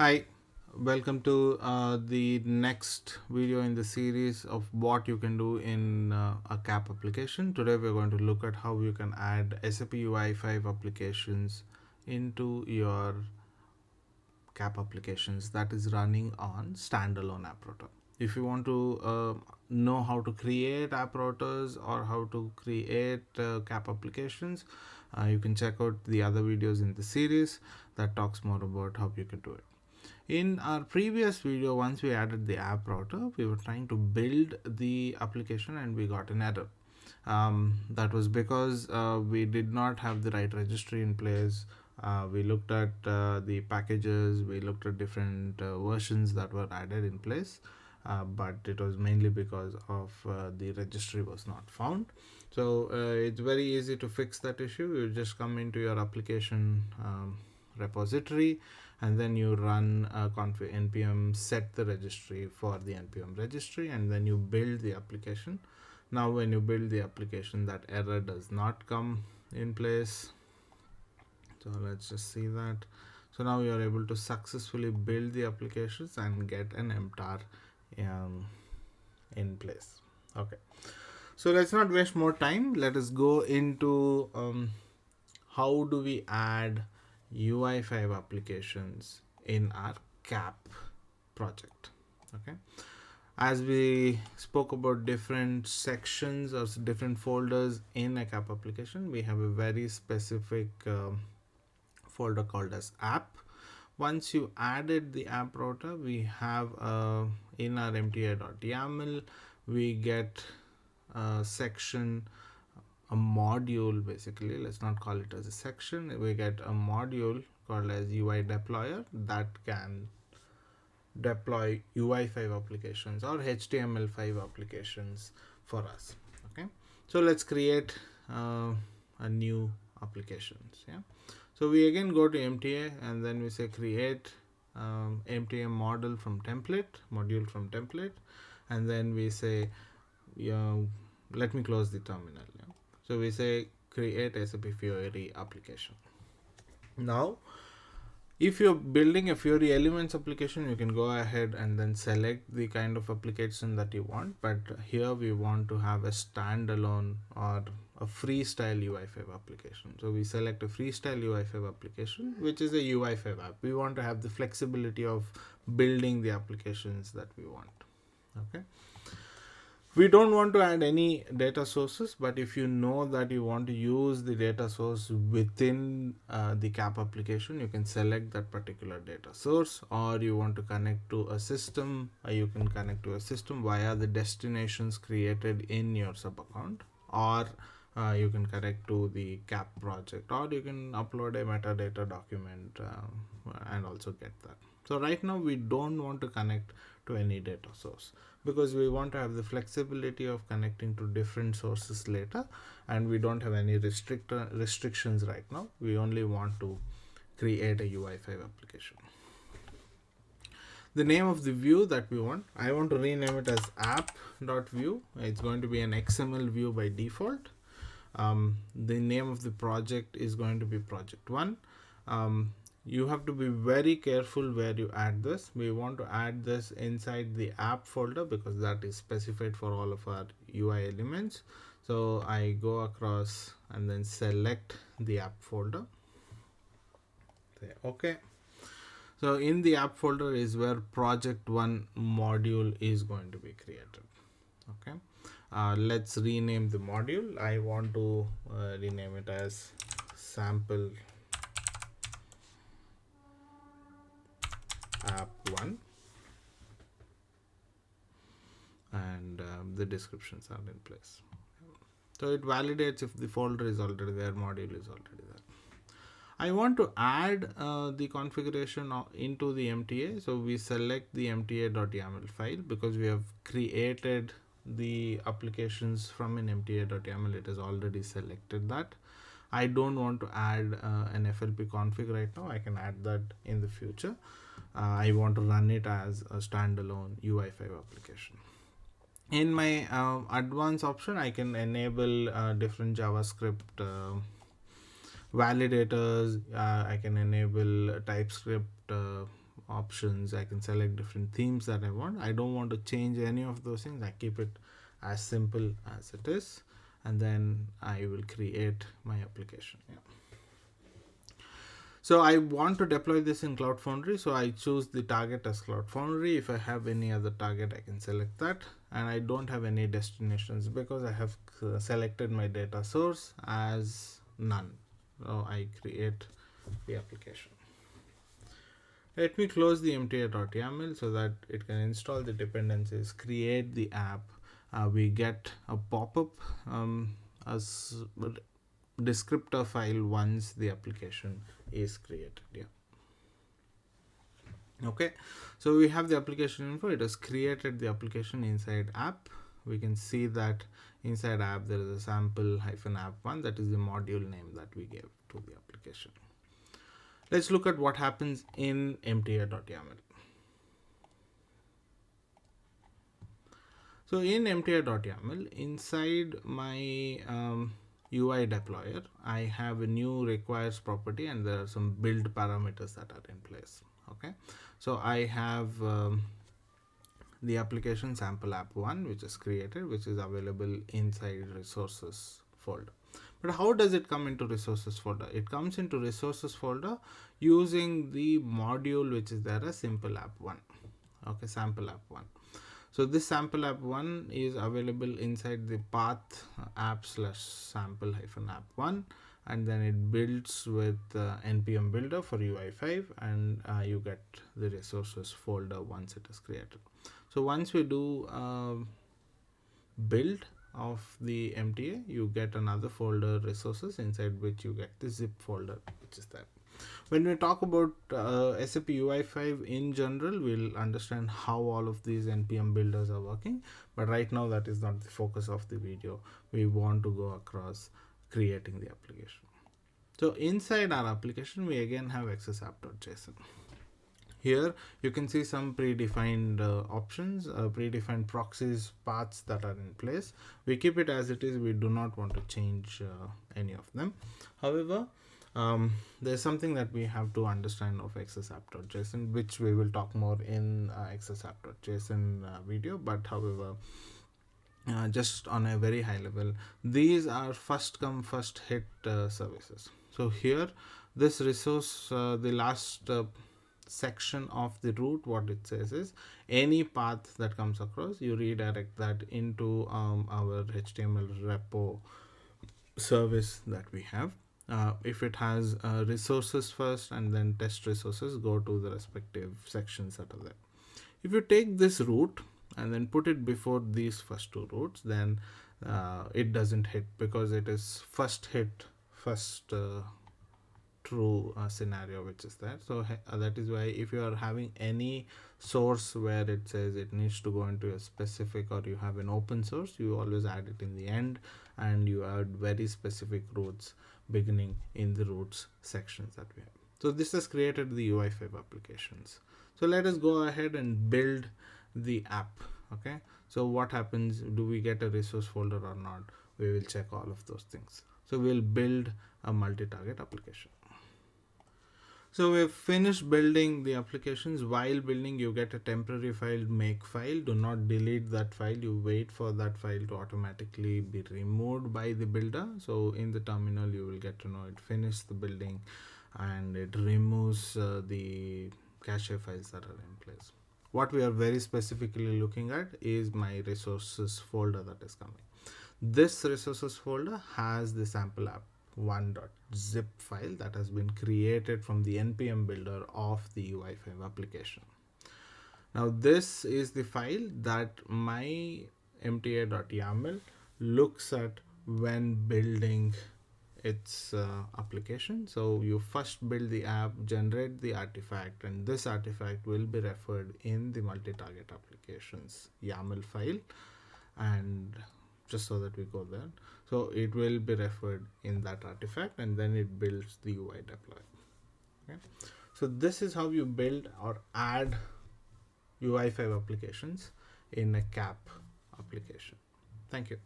Hi, welcome to the next video in the series of what you can do in a CAP application. Today we're going to look at how you can add SAPUi5 applications into your CAP applications that is running on standalone app router. If you want to know how to create app routers or how to create CAP applications, you can check out the other videos in the series that talks more about how you can do it. In our previous video, once we added the app router, we were trying to build the application and we got an error. That was because we did not have the right registry in place. We looked at the packages, we looked at different versions that were added in place, but it was mainly because of the registry was not found. So it's very easy to fix that issue. You just come into your application repository and then you run config npm set the registry for the npm registry, and then you build the application. Now when you build the application, that error does not come in place. So let's just see that. So now you are able to successfully build the applications and get an MTAR in place. Okay, so let's not waste more time. Let us go into how do we add UI5 applications in our CAP project. Okay, as we spoke about different sections or different folders in a CAP application, we have a very specific folder called as app. Once you added the app router, we have in our MTA.yaml we get a section, a module. Basically, let's not call it as a section, we get a module called as UI deployer that can deploy UI5 applications or HTML5 applications for us. Okay, so let's create a new applications. Yeah, so we again go to MTA and then we say create MTA module from template, and then we say let me close the terminal. Yeah? So we say create SAP Fiori application. Now if you're building a Fiori Elements application, you can go ahead and then select the kind of application that you want, but here we want to have a standalone or a freestyle UI5 application. So we select a freestyle UI5 application, which is a UI5 app. We want to have the flexibility of building the applications that we want. Okay, we don't want to add any data sources, but if you know that you want to use the data source within the CAP application, you can select that particular data source, or you want to connect to a system, you can connect to a system via the destinations created in your sub account, or you can connect to the CAP project, or you can upload a metadata document and also get that. So right now we don't want to connect to any data source because we want to have the flexibility of connecting to different sources later, and we don't have any restrictions right now. We only want to create a UI5 application. The name of the view that we want, I want to rename it as app.view. It's going to be an XML view by default. The name of the project is going to be project 1. You have to be very careful where you add this. We want to add this inside the app folder because that is specified for all of our UI elements. So I go across and then select the app folder. Say okay. So in the app folder is where project 1 module is going to be created. Okay, let's rename the module. I want to rename it as sample app 1, and the descriptions are in place. So it validates if the folder is already there, module is already there. I want to add the configuration into the MTA. So we select the MTA.yaml file because we have created the applications from an MTA.yaml. It has already selected that. I don't want to add an FLP config right now. I can add that in the future. I want to run it as a standalone UI5 application. In my advanced option, I can enable different JavaScript validators. I can enable TypeScript options. I can select different themes that I want. I don't want to change any of those things. I keep it as simple as it is, and then I will create my application. Yeah. So I want to deploy this in Cloud Foundry, so I choose the target as Cloud Foundry. If I have any other target, I can select that, and I don't have any destinations because I have selected my data source as none. So I create the application. Let me close the MTA.yaml so that it can install the dependencies, create the app. We get a pop-up as descriptor file once the application is created. Yeah. Okay, so we have the application info. It has created the application inside app. We can see that inside app there is a sample-app1, that is the module name that we gave to the application. Let's look at what happens in MTA.yaml. So in MTA.yaml, inside my UI deployer, I have a new requires property, and there are some build parameters that are in place. Okay, so I have the application sample app1, which is created, which is available inside resources folder. But how does it come into resources folder? It comes into resources folder using the module which is there as simple app1. Okay, sample app1. So this sample app1 is available inside the path app/sample-app1, and then it builds with npm builder for UI5, and you get the resources folder once it is created. So once we do build of the MTA, you get another folder resources, inside which you get the zip folder which is there. When we talk about SAPUi5 in general, we'll understand how all of these npm builders are working, but right now that is not the focus of the video. We want to go across creating the application. So inside our application, we again have access-app.json. Here you can see some predefined options, predefined proxies, paths that are in place. We keep it as it is. We do not want to change any of them. However, there's something that we have to understand of access-app.json, which we will talk more in access-app.json video. But however, just on a very high level, these are first come first hit services. So here, this resource, the last section of the route, what it says is any path that comes across, you redirect that into our HTML repo service that we have. If it has resources first and then test resources, go to the respective sections that are there. If you take this route and then put it before these first two routes, then it doesn't hit because it is first hit, first true scenario which is there. So that is why if you are having any source where it says it needs to go into a specific, or you have an open source, you always add it in the end, and you add very specific routes beginning in the routes sections that we have. So this has created the UI5 applications. So let us go ahead and build the app. Okay, so what happens? Do we get a resource folder or not? We will check all of those things. So we'll build a multi-target application. So we've finished building the applications. While building, you get a temporary file, make file. Do not delete that file. You wait for that file to automatically be removed by the builder. So in the terminal, you will get to know it finished the building, and it removes the cache files that are in place. What we are very specifically looking at is my resources folder that is coming. This resources folder has the sample app1.zip file that has been created from the npm builder of the UI5 application. Now this is the file that my MTA.yaml looks at when building its application. So you first build the app, generate the artifact, and this artifact will be referred in the multi-target applications YAML file, and just so that we go there. So it will be referred in that artifact, and then it builds the UI deploy. Okay. So this is how you build or add UI5 applications in a CAP application. Thank you.